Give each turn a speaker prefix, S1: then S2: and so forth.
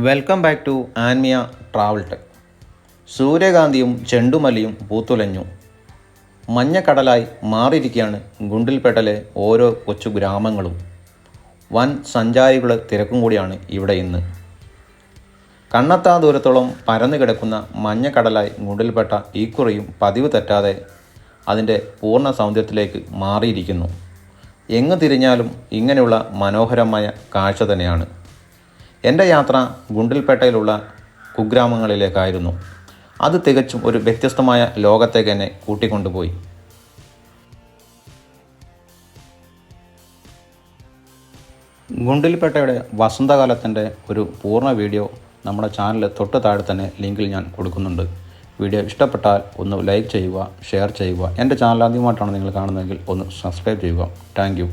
S1: Welcome back to Anmiya travel tech. സൂര്യകാന്തിയും ചെണ്ടുമല്ലിയും പൂത്തുലഞ്ഞു. മഞ്ഞക്കടലായി മാറിയിരിക്കുകയാണ് ഗുണ്ടിൽപേട്ടിലെ ഓരോ കൊച്ചു ഗ്രാമങ്ങളും. വൻ സഞ്ചാരികളുടെ തിരക്കും കൂടിയാണ് ഇവിടെ ഇന്ന്. കണ്ണെത്താ ദൂരത്തോളം പരന്നു കിടക്കുന്ന മഞ്ഞക്കടലായി ഗുണ്ടിൽപേട്ട ഈക്കുറിയും പതിവ് തെറ്റാതെ അതിൻ്റെ പൂർണ്ണ സൗന്ദര്യത്തിലേക്ക് മാറിയിരിക്കുന്നു. എങ്ങു തിരിഞ്ഞാലും ഇങ്ങനെയുള്ള മനോഹരമായ കാഴ്ച തന്നെയാണ്. എൻ്റെ യാത്ര ഗുണ്ടിൽപേട്ടയിലുള്ള കുഗ്രാമങ്ങളിലേക്കായിരുന്നു. അത് തികച്ചും ഒരു വ്യത്യസ്തമായ ലോകത്തേക്ക് എന്നെ കൂട്ടിക്കൊണ്ടുപോയി. ഗുണ്ടിൽപേട്ടയുടെ വസന്തകാലത്തിൻ്റെ ഒരു പൂർണ്ണ വീഡിയോ നമ്മുടെ ചാനലിൽ തൊട്ട് താഴെ തന്നെ ലിങ്കിൽ ഞാൻ കൊടുക്കുന്നുണ്ട്. വീഡിയോ ഇഷ്ടപ്പെട്ടാൽ ഒന്ന് ലൈക്ക് ചെയ്യുക, ഷെയർ ചെയ്യുക. എൻ്റെ ചാനൽ ആദ്യമായിട്ടാണ് നിങ്ങൾ കാണുന്നതെങ്കിൽ ഒന്ന് സബ്സ്ക്രൈബ് ചെയ്യുക. Thank you.